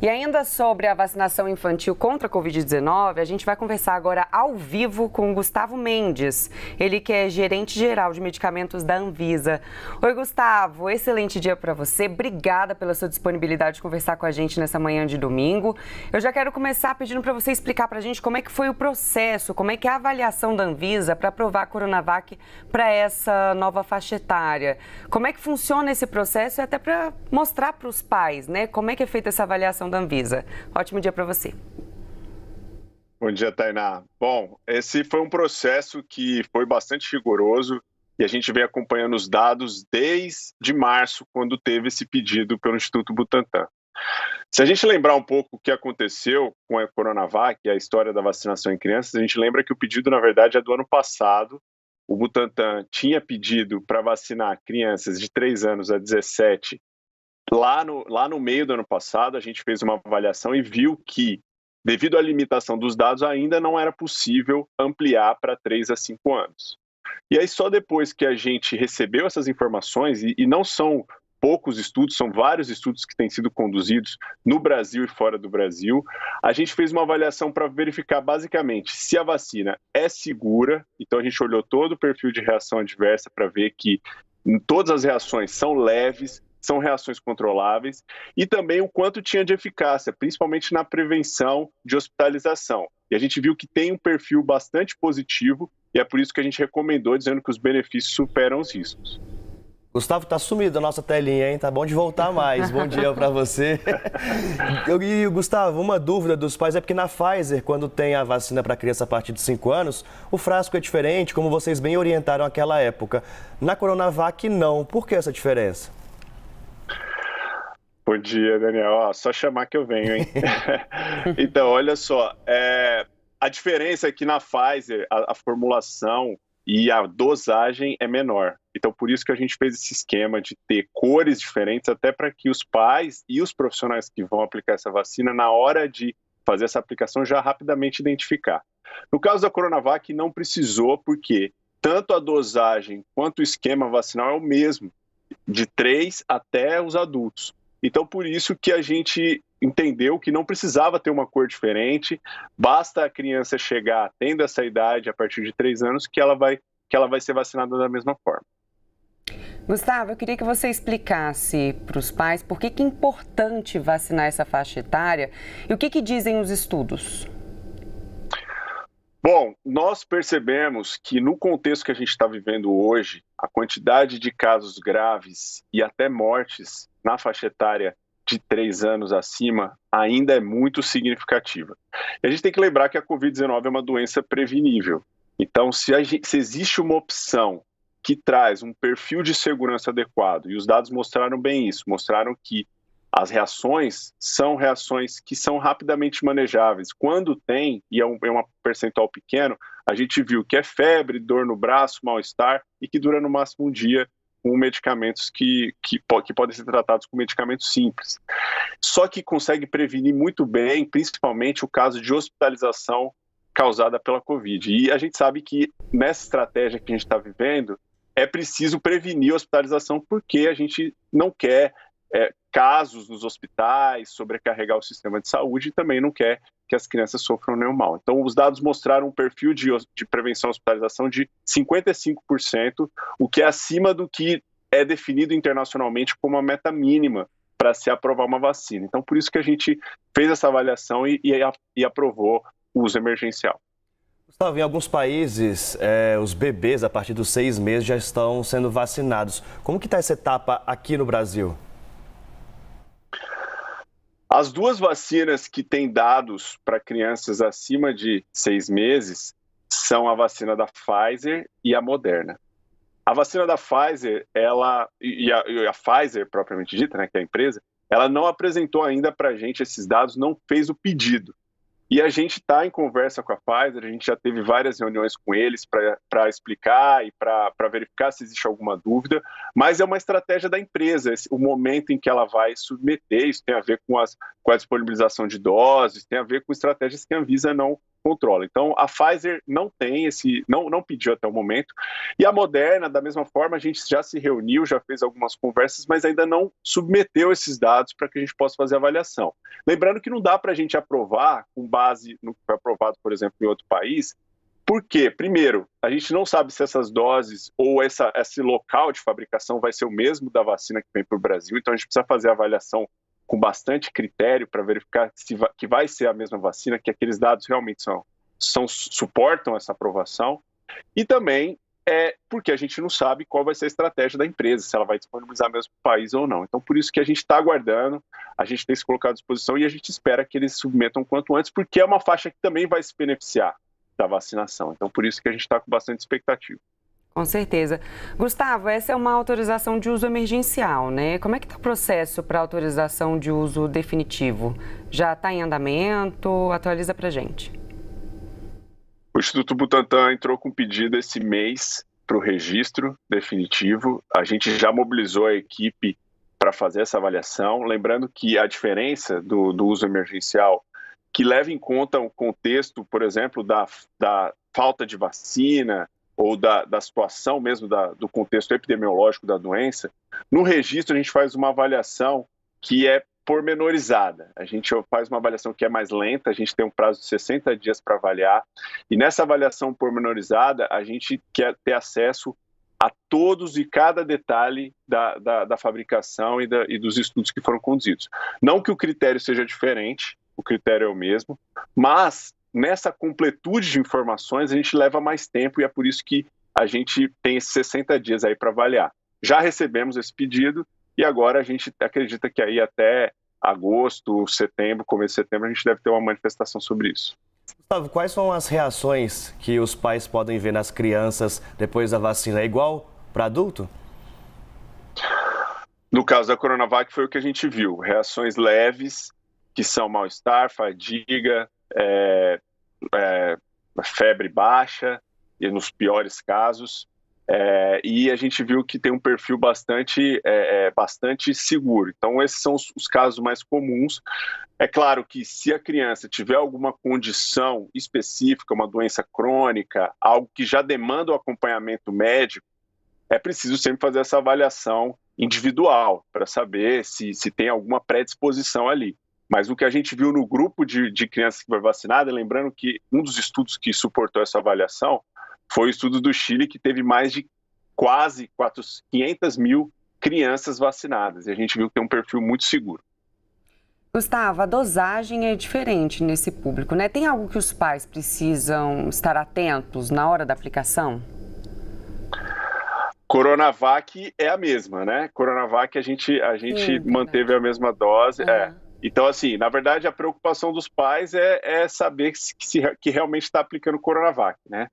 E ainda sobre a vacinação infantil contra a Covid-19, a gente vai conversar agora ao vivo com o Gustavo Mendes, ele que é gerente geral de medicamentos da Anvisa. Oi, Gustavo, excelente dia para você. Obrigada pela sua disponibilidade de conversar com a gente nessa manhã de domingo. Eu já quero começar pedindo para você explicar para a gente como é que foi o processo, como é que é a avaliação da Anvisa para aprovar a Coronavac para essa nova faixa etária. Como é que funciona esse processo e até para mostrar para os pais, né, como é que é feita essa avaliação da Anvisa. Ótimo dia para você. Bom dia, Tainá. Bom, esse foi um processo que foi bastante rigoroso e a gente vem acompanhando os dados desde março, quando teve esse pedido pelo Instituto Butantan. Se a gente lembrar um pouco o que aconteceu com a Coronavac, a história da vacinação em crianças, a gente lembra que o pedido, na verdade, é do ano passado. O Butantan tinha pedido para vacinar crianças de 3 anos a 17. Lá no meio do ano passado, a gente fez uma avaliação e viu que, devido à limitação dos dados, ainda não era possível ampliar para 3 a 5 anos. E aí, só depois que a gente recebeu essas informações, e não são poucos estudos, são vários estudos que têm sido conduzidos no Brasil e fora do Brasil, a gente fez uma avaliação para verificar, basicamente, se a vacina é segura. Então, a gente olhou todo o perfil de reação adversa para ver que todas as reações são leves, são reações controláveis, e também o quanto tinha de eficácia, principalmente na prevenção de hospitalização. E a gente viu que tem um perfil bastante positivo, e é por isso que a gente recomendou, dizendo que os benefícios superam os riscos. Gustavo, tá sumido da nossa telinha, hein? Tá bom de voltar mais. Bom dia para você. E, Gustavo, uma dúvida dos pais é porque na Pfizer, quando tem a vacina para criança a partir de 5 anos, o frasco é diferente, como vocês bem orientaram naquela época. Na Coronavac, não. Por que essa diferença? Bom dia, Daniel. Só chamar que eu venho, hein? Então, olha só, a diferença é que na Pfizer a formulação e a dosagem é menor. Então, por isso que a gente fez esse esquema de ter cores diferentes, até para que os pais e os profissionais que vão aplicar essa vacina, na hora de fazer essa aplicação, já rapidamente identificar. No caso da Coronavac, não precisou, porque tanto a dosagem quanto o esquema vacinal é o mesmo, de 3 até os adultos. Então, por isso que a gente entendeu que não precisava ter uma cor diferente, basta a criança chegar tendo essa idade, a partir de 3 anos, que ela vai ser vacinada da mesma forma. Gustavo, eu queria que você explicasse para os pais por que é importante vacinar essa faixa etária e o que dizem os estudos. Bom, nós percebemos que no contexto que a gente está vivendo hoje, a quantidade de casos graves e até mortes na faixa etária de 3 anos acima ainda é muito significativa. E a gente tem que lembrar que a Covid-19 é uma doença prevenível. Então, se existe uma opção que traz um perfil de segurança adequado, e os dados mostraram bem isso, mostraram que as reações são reações que são rapidamente manejáveis. Quando tem, e é um percentual pequeno, a gente viu que é febre, dor no braço, mal-estar, e que dura no máximo um dia, com medicamentos que podem ser tratados com medicamentos simples. Só que consegue prevenir muito bem, principalmente o caso de hospitalização causada pela Covid. E a gente sabe que nessa estratégia que a gente está vivendo, é preciso prevenir a hospitalização, porque a gente não quer casos nos hospitais, sobrecarregar o sistema de saúde, e também não quer que as crianças sofram nenhum mal. Então, os dados mostraram um perfil de prevenção à hospitalização de 55%, o que é acima do que é definido internacionalmente como a meta mínima para se aprovar uma vacina. Então, por isso que a gente fez essa avaliação e aprovou o uso emergencial. Gustavo, em alguns países, os bebês a partir dos 6 meses já estão sendo vacinados. Como que está essa etapa aqui no Brasil? As duas vacinas que têm dados para crianças acima de 6 meses são a vacina da Pfizer e a Moderna. A vacina da Pfizer, a Pfizer propriamente dita, né, que é a empresa, ela não apresentou ainda para a gente esses dados, não fez o pedido. E a gente está em conversa com a Pfizer, a gente já teve várias reuniões com eles para explicar e para verificar se existe alguma dúvida, mas é uma estratégia da empresa, o momento em que ela vai submeter, isso tem a ver com a disponibilização de doses, tem a ver com estratégias que a Anvisa não controla. Então, a Pfizer não tem não pediu até o momento, e a Moderna, da mesma forma, a gente já se reuniu, já fez algumas conversas, mas ainda não submeteu esses dados para que a gente possa fazer a avaliação. Lembrando que não dá para a gente aprovar com base no que foi aprovado, por exemplo, em outro país. Por quê? Primeiro, a gente não sabe se essas doses ou esse local de fabricação vai ser o mesmo da vacina que vem para o Brasil, então a gente precisa fazer a avaliação com bastante critério para verificar que vai ser a mesma vacina, que aqueles dados realmente suportam essa aprovação. E também porque a gente não sabe qual vai ser a estratégia da empresa, se ela vai disponibilizar mesmo para o país ou não. Então, por isso que a gente está aguardando, a gente tem se colocado à disposição e a gente espera que eles submetam quanto antes, porque é uma faixa que também vai se beneficiar da vacinação. Então, por isso que a gente está com bastante expectativa. Com certeza. Gustavo, essa é uma autorização de uso emergencial, né? Como é que está o processo para autorização de uso definitivo? Já está em andamento? Atualiza para a gente. O Instituto Butantan entrou com pedido esse mês para o registro definitivo. A gente já mobilizou a equipe para fazer essa avaliação. Lembrando que a diferença do uso emergencial, que leva em conta o contexto, por exemplo, da falta de vacina ou da situação mesmo do contexto epidemiológico da doença, no registro a gente faz uma avaliação que é pormenorizada. A gente faz uma avaliação que é mais lenta, a gente tem um prazo de 60 dias para avaliar, e nessa avaliação pormenorizada a gente quer ter acesso a todos e cada detalhe da fabricação e dos estudos que foram conduzidos. Não que o critério seja diferente, o critério é o mesmo, mas nessa completude de informações a gente leva mais tempo e é por isso que a gente tem esses 60 dias aí para avaliar. Já recebemos esse pedido e agora a gente acredita que aí até agosto, setembro, começo de setembro, a gente deve ter uma manifestação sobre isso. Gustavo, quais são as reações que os pais podem ver nas crianças depois da vacina? É igual para adulto? No caso da Coronavac foi o que a gente viu, reações leves, que são mal-estar, fadiga, febre baixa, e nos piores casos, e a gente viu que tem um perfil bastante seguro. Então, esses são os casos mais comuns. É claro que se a criança tiver alguma condição específica, uma doença crônica, algo que já demanda o acompanhamento médico, é preciso sempre fazer essa avaliação individual para saber se tem alguma predisposição ali. Mas o que a gente viu no grupo de crianças que foi vacinada, lembrando que um dos estudos que suportou essa avaliação foi o estudo do Chile, que teve mais de quase 500 mil crianças vacinadas. E a gente viu que tem um perfil muito seguro. Gustavo, a dosagem é diferente nesse público, né? Tem algo que os pais precisam estar atentos na hora da aplicação? Coronavac é a mesma, né? Coronavac a gente manteve a mesma dose. Então, assim, na verdade, a preocupação dos pais é saber que realmente está aplicando Coronavac, né?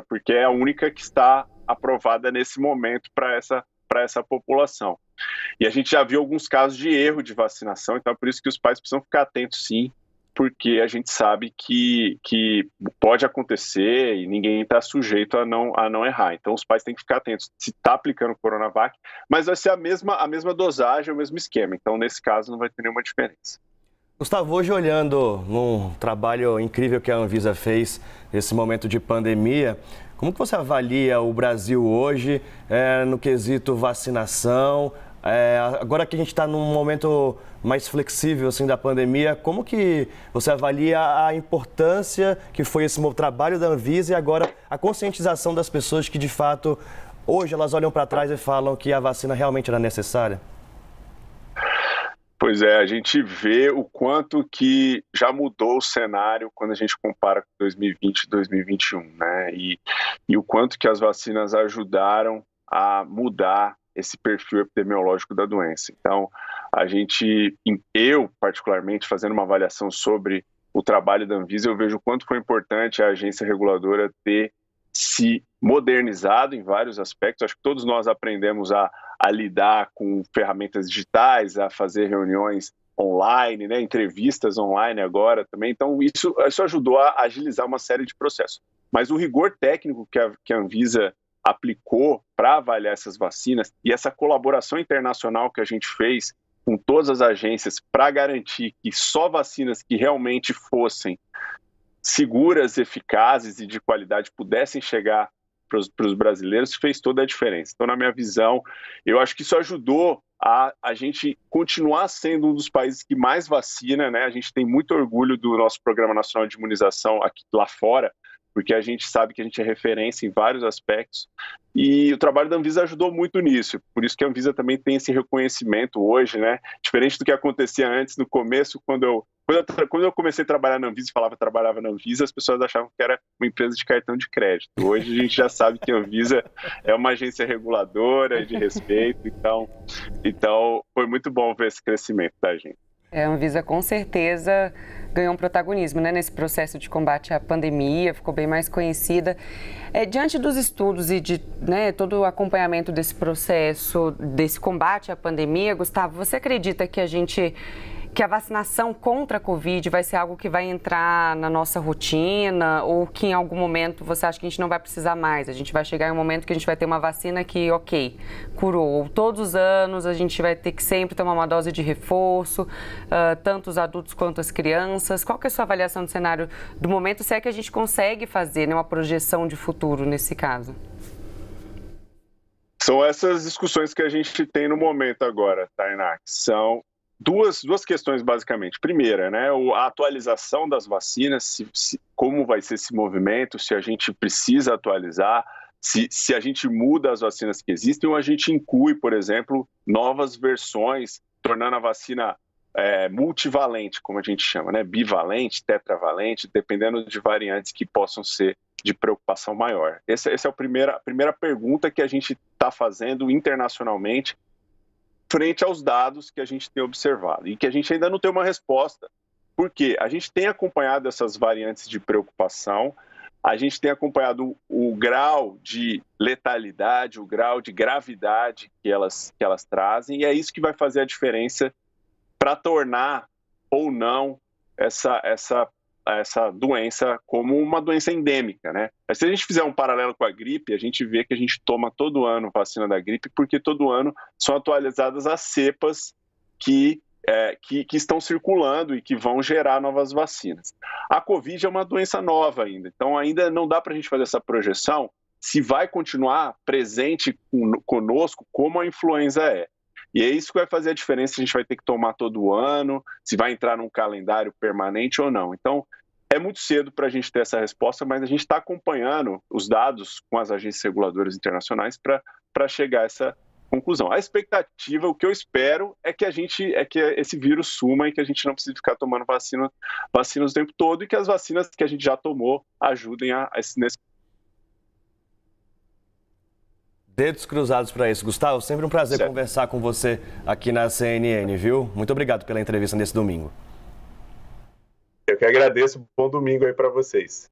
Porque é a única que está aprovada nesse momento para essa população. E a gente já viu alguns casos de erro de vacinação, então é por isso que os pais precisam ficar atentos, sim, porque a gente sabe que pode acontecer e ninguém está sujeito a não errar. Então, os pais têm que ficar atentos se está aplicando Coronavac, mas vai ser a mesma dosagem, o mesmo esquema. Então, nesse caso, não vai ter nenhuma diferença. Gustavo, hoje olhando num trabalho incrível que a Anvisa fez nesse momento de pandemia, como que você avalia o Brasil hoje no quesito vacinação? Agora que a gente está num momento mais flexível assim, da pandemia, como que você avalia a importância que foi esse trabalho da Anvisa e agora a conscientização das pessoas que, de fato, hoje elas olham para trás e falam que a vacina realmente era necessária? Pois é, a gente vê o quanto que já mudou o cenário quando a gente compara com 2020 e 2021, né? E o quanto que as vacinas ajudaram a mudar esse perfil epidemiológico da doença. Então, eu particularmente, fazendo uma avaliação sobre o trabalho da Anvisa, eu vejo o quanto foi importante a agência reguladora ter se modernizado em vários aspectos. Acho que todos nós aprendemos a lidar com ferramentas digitais, a fazer reuniões online, né, entrevistas online agora também. Então, isso ajudou a agilizar uma série de processos. Mas o rigor técnico que a Anvisa aplicou para avaliar essas vacinas e essa colaboração internacional que a gente fez com todas as agências para garantir que só vacinas que realmente fossem seguras, eficazes e de qualidade pudessem chegar para os brasileiros, fez toda a diferença. Então, na minha visão, eu acho que isso ajudou a gente continuar sendo um dos países que mais vacina, né? A gente tem muito orgulho do nosso Programa Nacional de Imunização aqui lá fora, porque a gente sabe que a gente é referência em vários aspectos, e o trabalho da Anvisa ajudou muito nisso, por isso que a Anvisa também tem esse reconhecimento hoje, né? Diferente do que acontecia antes, no começo, quando eu comecei a trabalhar na Anvisa e falava que trabalhava na Anvisa, as pessoas achavam que era uma empresa de cartão de crédito. Hoje a gente já sabe que a Anvisa é uma agência reguladora de respeito, então foi muito bom ver esse crescimento da gente. A Anvisa com certeza ganhou um protagonismo, né, nesse processo de combate à pandemia, ficou bem mais conhecida. Diante dos estudos e de todo o acompanhamento desse processo, desse combate à pandemia, Gustavo, você acredita que a vacinação contra a Covid vai ser algo que vai entrar na nossa rotina ou que em algum momento você acha que a gente não vai precisar mais? A gente vai chegar em um momento que a gente vai ter uma vacina que, ok, curou. Ou todos os anos a gente vai ter que sempre tomar uma dose de reforço, tanto os adultos quanto as crianças. Qual que é a sua avaliação do cenário do momento, se é que a gente consegue fazer uma projeção de futuro nesse caso? São essas discussões que a gente tem no momento agora, Tainá, que são duas questões, basicamente. Primeira, né, a atualização das vacinas, como vai ser esse movimento, se a gente precisa atualizar, se a gente muda as vacinas que existem ou a gente inclui, por exemplo, novas versões, tornando a vacina multivalente, como a gente chama, né, bivalente, tetravalente, dependendo de variantes que possam ser de preocupação maior. Essa é a primeira pergunta que a gente está fazendo internacionalmente, frente aos dados que a gente tem observado e que a gente ainda não tem uma resposta, porque a gente tem acompanhado essas variantes de preocupação, a gente tem acompanhado o grau de letalidade, o grau de gravidade que elas trazem, e é isso que vai fazer a diferença para tornar ou não essa doença como uma doença endêmica, né? Mas se a gente fizer um paralelo com a gripe, a gente vê que a gente toma todo ano vacina da gripe, porque todo ano são atualizadas as cepas que estão circulando e que vão gerar novas vacinas. A Covid é uma doença nova ainda, então ainda não dá para a gente fazer essa projeção se vai continuar presente conosco como a influenza é. E é isso que vai fazer a diferença, se a gente vai ter que tomar todo ano, se vai entrar num calendário permanente ou não. Então, é muito cedo para a gente ter essa resposta, mas a gente está acompanhando os dados com as agências reguladoras internacionais para chegar a essa conclusão. A expectativa, o que eu espero, é que esse vírus suma e que a gente não precise ficar tomando vacinas o tempo todo e que as vacinas que a gente já tomou ajudem nesse. Dedos cruzados para isso. Gustavo, sempre um prazer conversar com você aqui na CNN, viu? Muito obrigado pela entrevista nesse domingo. Eu que agradeço. Bom domingo aí para vocês.